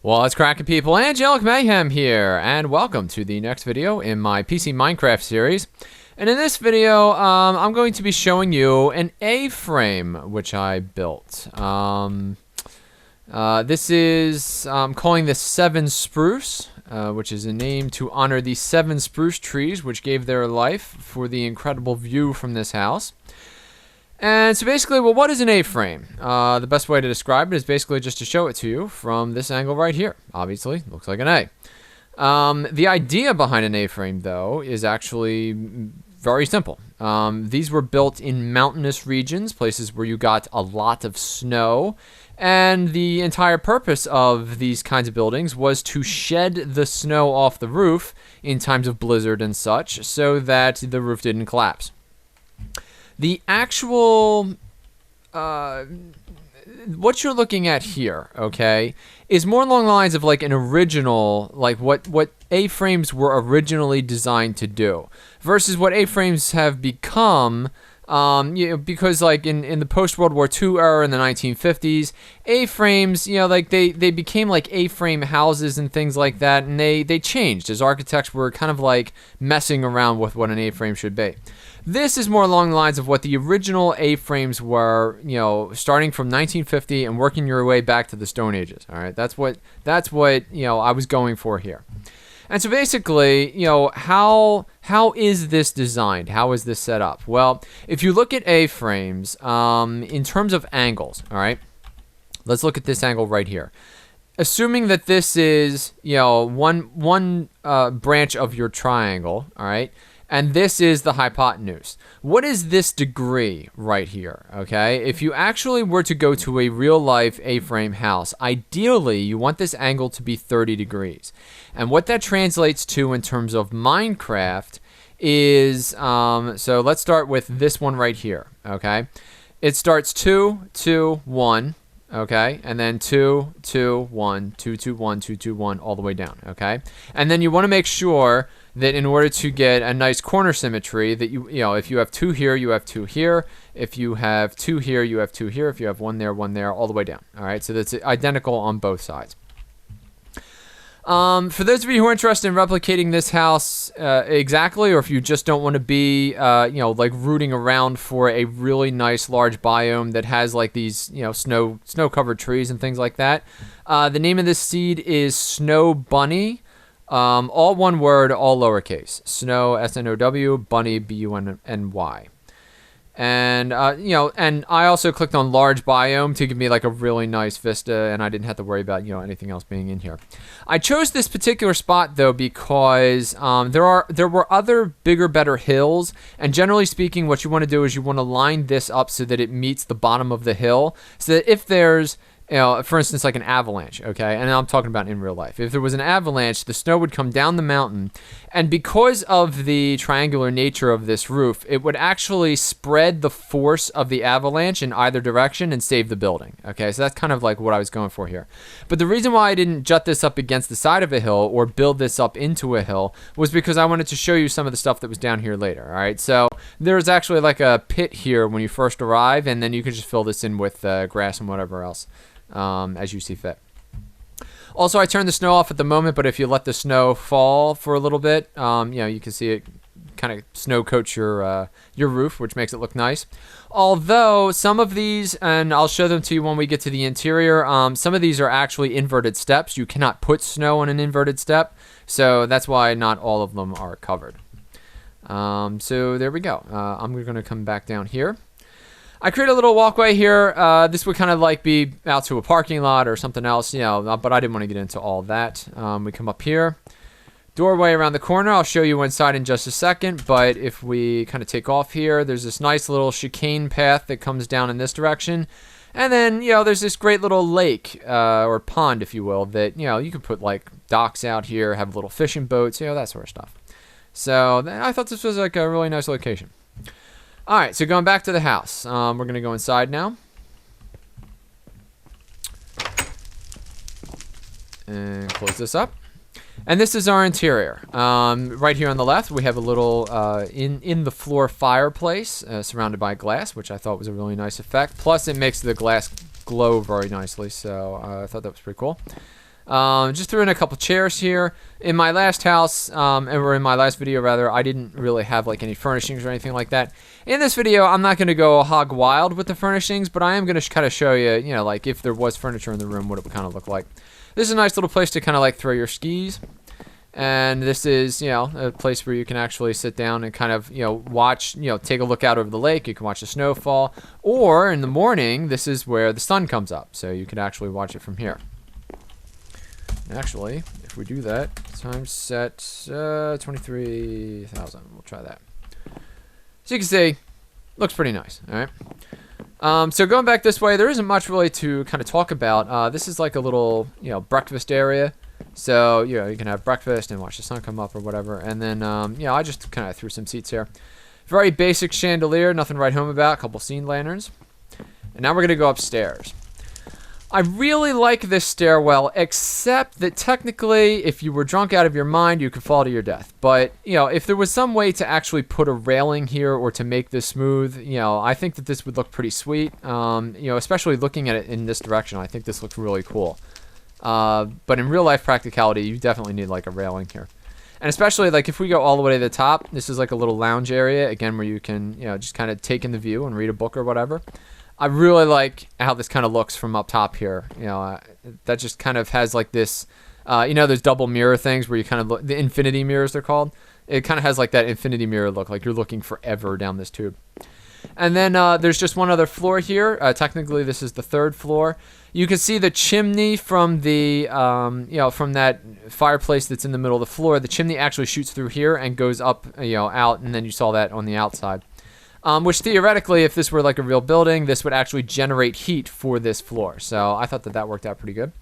What's cracking, people? Angelic Mayhem here, and welcome to the next video in my PC Minecraft series. And in this video, I'm going to be showing you an A-frame which I built. This is, I'm calling this 7 Spruce, which is a name to honor the 7 spruce trees which gave their life for the incredible view from this house. And so basically, well, what is an A-frame? The best way to describe it is basically just to show it to you from this angle right here. Obviously, looks like an A. The idea behind an A-frame, though, is actually very simple. These were built in mountainous regions, places where you got a lot of snow. And the entire purpose of these kinds of buildings was to shed the snow off the roof in times of blizzard and such, so that the roof didn't collapse. The actual, what you're looking at here, okay, is more along the lines of like an original, like what A-frames were originally designed to do, versus what A-frames have become, you know, because like in the post-World War II era in the 1950s, A-frames, you know, like they became like A-frame houses and things like that, and they changed as architects were kind of like messing around with what an A-frame should be. This is more along the lines of what the original A-frames were, you know, starting from 1950 and working your way back to the Stone Ages. All right, that's what you know I was going for here. And so basically, you know, how is this designed? How is this set up? Well, if you look at A-frames in terms of angles, all right, let's look at this angle right here. Assuming that this is, you know, one branch of your triangle, all right, and this is the hypotenuse. What is this degree right here, okay? If you actually were to go to a real-life A-frame house, ideally, you want this angle to be 30 degrees. And what that translates to in terms of Minecraft is, so let's start with this one right here, okay? It starts 2, 2, 1, okay? And then 2, 2, 1, 2, 2, 1, 2, 2, 1, all the way down, okay? And then you want to make sure that in order to get a nice corner symmetry, that you know, if you have 2 here, you have 2 here. If you have 2 here, you have 2 here. If you have 1 there, all the way down. All right, so that's identical on both sides. For those of you who are interested in replicating this house exactly, or if you just don't want to be, you know, like rooting around for a really nice large biome that has like these, you know, snow-covered trees and things like that, the name of this seed is snowbunny. All one word, all lowercase. Snow, S-N-O-W, bunny, B-U-N-N-Y. And, you know, and I also clicked on large biome to give me like a really nice vista, and I didn't have to worry about, you know, anything else being in here. I chose this particular spot, though, because there were other bigger, better hills, and generally speaking, what you want to do is you want to line this up so that it meets the bottom of the hill, so that if there's, you know, for instance, like an avalanche, okay? And I'm talking about in real life. If there was an avalanche, the snow would come down the mountain, and because of the triangular nature of this roof, it would actually spread the force of the avalanche in either direction and save the building, okay? So that's kind of like what I was going for here. But the reason why I didn't jut this up against the side of a hill or build this up into a hill was because I wanted to show you some of the stuff that was down here later, all right? So there's actually like a pit here when you first arrive, and then you can just fill this in with grass and whatever else. As you see fit. Also, I turned the snow off at the moment, but if you let the snow fall for a little bit, you know, you can see it kind of snow coats your roof, which makes it look nice. Although some of these, and I'll show them to you when we get to the interior, some of these are actually inverted steps. You cannot put snow on an inverted step, so that's why not all of them are covered. So there we go. I'm going to come back down here. I created a little walkway here. This would kind of like be out to a parking lot or something else, you know, but I didn't want to get into all that. We come up here. Doorway around the corner. I'll show you inside in just a second, but if we kind of take off here, there's this nice little chicane path that comes down in this direction. And then, you know, there's this great little lake or pond, if you will, that, you know, you could put like docks out here, have little fishing boats, you know, that sort of stuff. So I thought this was like a really nice location. All right, so going back to the house, we're going to go inside now. And close this up. And this is our interior. Right here on the left, we have a little in-the-floor fireplace surrounded by glass, which I thought was a really nice effect. Plus, it makes the glass glow very nicely, so I thought that was pretty cool. Just threw in a couple chairs here. In my last house, or in my last video rather, I didn't really have like any furnishings or anything like that. In this video, I'm not going to go hog wild with the furnishings, but I am going to kind of show you, you know, like if there was furniture in the room, what it would kind of look like. This is a nice little place to kind of like throw your skis. And this is, you know, a place where you can actually sit down and kind of, you know, watch, you know, take a look out over the lake. You can watch the snow fall. Or in the morning, this is where the sun comes up. So you can actually watch it from here. Actually, if we do that, time set 23,000. We'll try that. So you can see, looks pretty nice. All right. So going back this way, there isn't much really to kind of talk about. This is like a little, you know, breakfast area. So, you know, you can have breakfast and watch the sun come up or whatever. And then, you know, I just kind of threw some seats here. Very basic chandelier, nothing to write home about. A couple scene lanterns. And now we're going to go upstairs. I really like this stairwell, except that technically, if you were drunk out of your mind, you could fall to your death. But, you know, if there was some way to actually put a railing here or to make this smooth, you know, I think that this would look pretty sweet. You know, especially looking at it in this direction, I think this looks really cool. But in real life practicality, you definitely need like a railing here. And especially like if we go all the way to the top, this is like a little lounge area, again, where you can, you know, just kind of take in the view and read a book or whatever. I really like how this kind of looks from up top here. You know, that just kind of has like this, you know, those double mirror things where you kind of look, the infinity mirrors they're called. It kind of has like that infinity mirror look, like you're looking forever down this tube. And then there's just one other floor here. Technically, this is the third floor. You can see the chimney from the, you know, from that fireplace that's in the middle of the floor. The chimney actually shoots through here and goes up, you know, out, and then you saw that on the outside. Which theoretically, if this were like a real building, this would actually generate heat for this floor. So I thought that that worked out pretty good.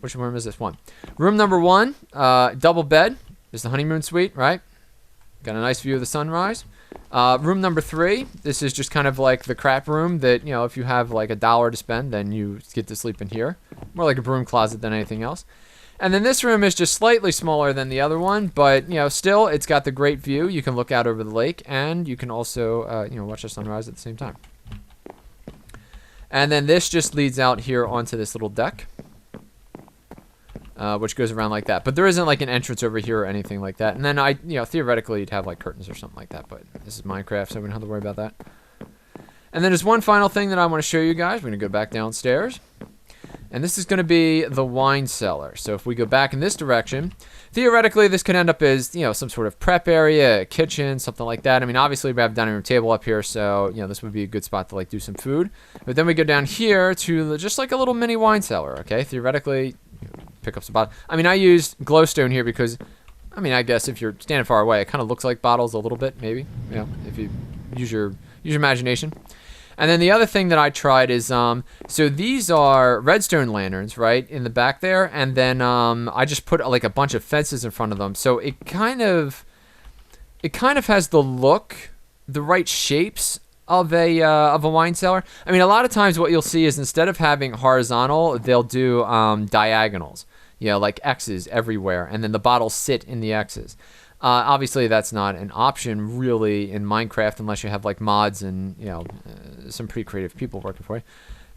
Which room is this one? Room number 1, double bed. This is the honeymoon suite, right? Got a nice view of the sunrise. Room number 3, this is just kind of like the crap room that, you know, if you have like $1 to spend, then you get to sleep in here. More like a broom closet than anything else. And then this room is just slightly smaller than the other one, but, you know, still, it's got the great view. You can look out over the lake, and you can also, you know, watch the sunrise at the same time. And then this just leads out here onto this little deck, which goes around like that. But there isn't, like, an entrance over here or anything like that. And then, you know, theoretically, you'd have, like, curtains or something like that, but this is Minecraft, so we don't have to worry about that. And then there's one final thing that I want to show you guys. We're going to go back downstairs. And this is going to be the wine cellar. So if we go back in this direction, theoretically this could end up as, you know, some sort of prep area, a kitchen, something like that. I mean, obviously we have a dining room table up here, so, you know, this would be a good spot to like do some food. But then we go down here to just like a little mini wine cellar, okay? Theoretically, pick up some bottles. I mean, I used glowstone here because, I mean, I guess if you're standing far away, it kind of looks like bottles a little bit, maybe, you know, if you use your imagination. And then the other thing that I tried is, so these are redstone lanterns, right, in the back there, and then I just put like a bunch of fences in front of them, so it kind of has the look, the right shapes of a wine cellar. I mean, a lot of times what you'll see is instead of having horizontal, they'll do diagonals, you know, like X's everywhere, and then the bottles sit in the X's. Obviously, that's not an option really in Minecraft unless you have like mods and, you know, some pretty creative people working for you.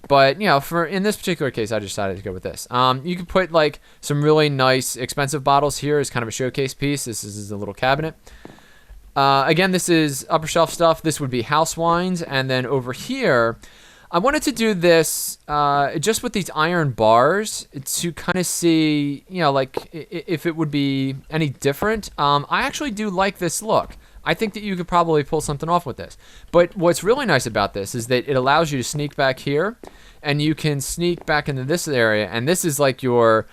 But, you know, in this particular case, I decided to go with this. You could put like some really nice expensive bottles here as kind of a showcase piece. This is a little cabinet. Again, this is upper shelf stuff. This would be house wines. And then over here, I wanted to do this just with these iron bars to kind of see, you know, like if it would be any different. I actually do like this look. I think that you could probably pull something off with this. But what's really nice about this is that it allows you to sneak back here, and you can sneak back into this area, and this is like your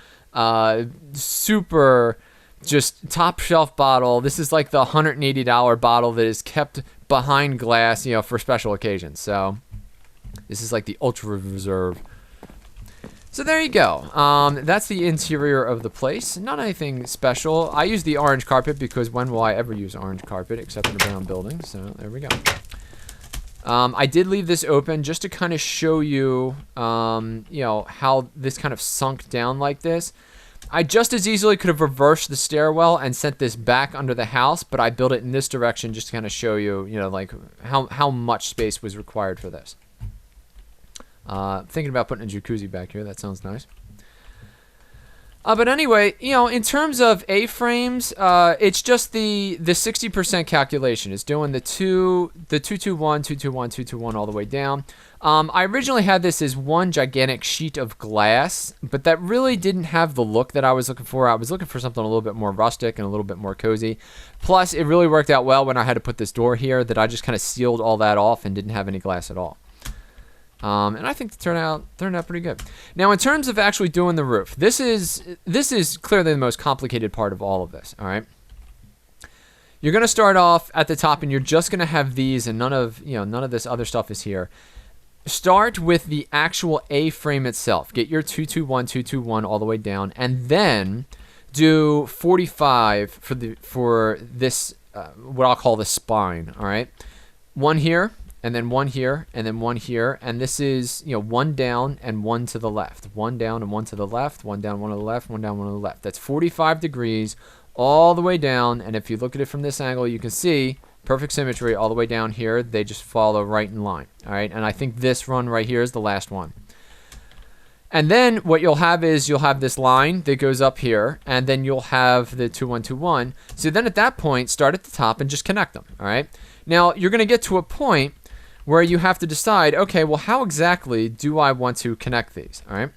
super just top shelf bottle. This is like the $180 bottle that is kept behind glass, you know, for special occasions. So this is like the ultra reserve. So there you go. That's the interior of the place. Not anything special. I use the orange carpet because when will I ever use orange carpet except in a brown building? So there we go. I did leave this open just to kind of show you, you know, how this kind of sunk down like this. I just as easily could have reversed the stairwell and sent this back under the house, but I built it in this direction just to kind of show you, you know, like how much space was required for this. Thinking about putting a jacuzzi back here. That sounds nice. But anyway, you know, in terms of A-frames, it's just the 60% calculation. It's doing the 221, 221, 221 all the way down. I originally had this as one gigantic sheet of glass, but that really didn't have the look that I was looking for. I was looking for something a little bit more rustic and a little bit more cozy. Plus, it really worked out well when I had to put this door here that I just kind of sealed all that off and didn't have any glass at all. And I think it turned out pretty good. Now, in terms of actually doing the roof, this is clearly the most complicated part of all of this. All right, you're going to start off at the top, and you're just going to have these, and none of this other stuff is here. Start with the actual A-frame itself. Get your 221, 221 all the way down, and then do 45 for this what I'll call the spine. All right, one here. And then one here, and then one here, and this is, you know, one down and one to the left. One down and one to the left, one down, one to the left, one down, one to the left. That's 45 degrees all the way down, and if you look at it from this angle, you can see perfect symmetry all the way down here. They just follow right in line, all right? And I think this run right here is the last one. And then what you'll have is you'll have this line that goes up here, and then you'll have the 2121. So then at that point, start at the top and just connect them, all right? Now, you're going to get to a point where you have to decide, okay, well, how exactly do I want to connect these, all right?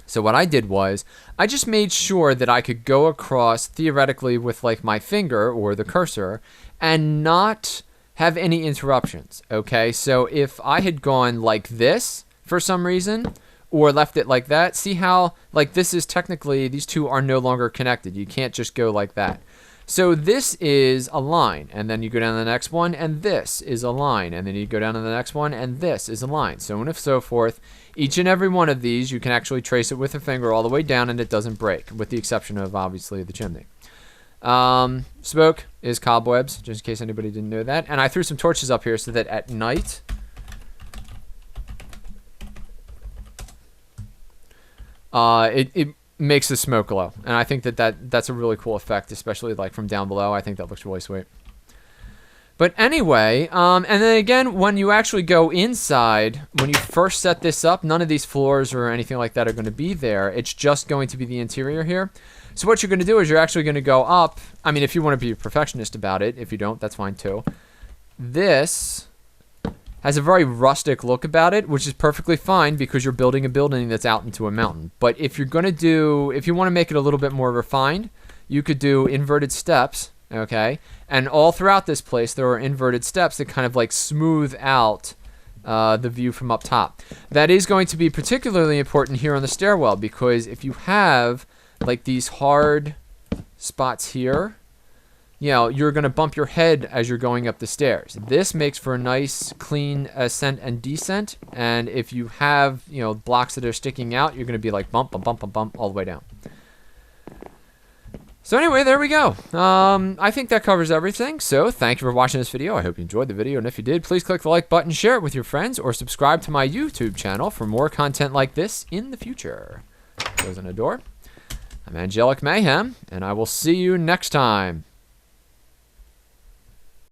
So what I did was I just made sure that I could go across theoretically with like my finger or the cursor and not have any interruptions, okay? So if I had gone like this for some reason or left it like that, see how like this is technically, these two are no longer connected. You can't just go like that. So this is a line, and then you go down to the next one, and this is a line, and then you go down to the next one, and this is a line, so on and so forth. Each and every one of these, you can actually trace it with a finger all the way down, and it doesn't break, with the exception of, obviously, the chimney. Smoke is cobwebs, just in case anybody didn't know that. And I threw some torches up here so that at night, it makes the smoke glow, and I think that's a really cool effect, especially like from down below. I think that looks really sweet. But anyway, and then again, when you actually go inside, when you first set this up, none of these floors or anything like that are going to be there. It's just going to be the interior here. So what you're going to do is you're actually going to go up. I mean, if you want to be a perfectionist about it, if you don't, that's fine too. This has a very rustic look about it, which is perfectly fine because you're building a building that's out into a mountain. But if you're going to do, if you want to make it a little bit more refined, you could do inverted steps, okay? And all throughout this place, there are inverted steps that kind of like smooth out the view from up top. That is going to be particularly important here on the stairwell because if you have like these hard spots here, you know, you're going to bump your head as you're going up the stairs. This makes for a nice, clean ascent and descent. And if you have, you know, blocks that are sticking out, you're going to be like bump, bump, bump, bump, bump all the way down. So anyway, there we go. I think that covers everything. So thank you for watching this video. I hope you enjoyed the video. And if you did, please click the like button, share it with your friends, or subscribe to my YouTube channel for more content like this in the future. Closing the door. I'm Angelic Mayhem, and I will see you next time.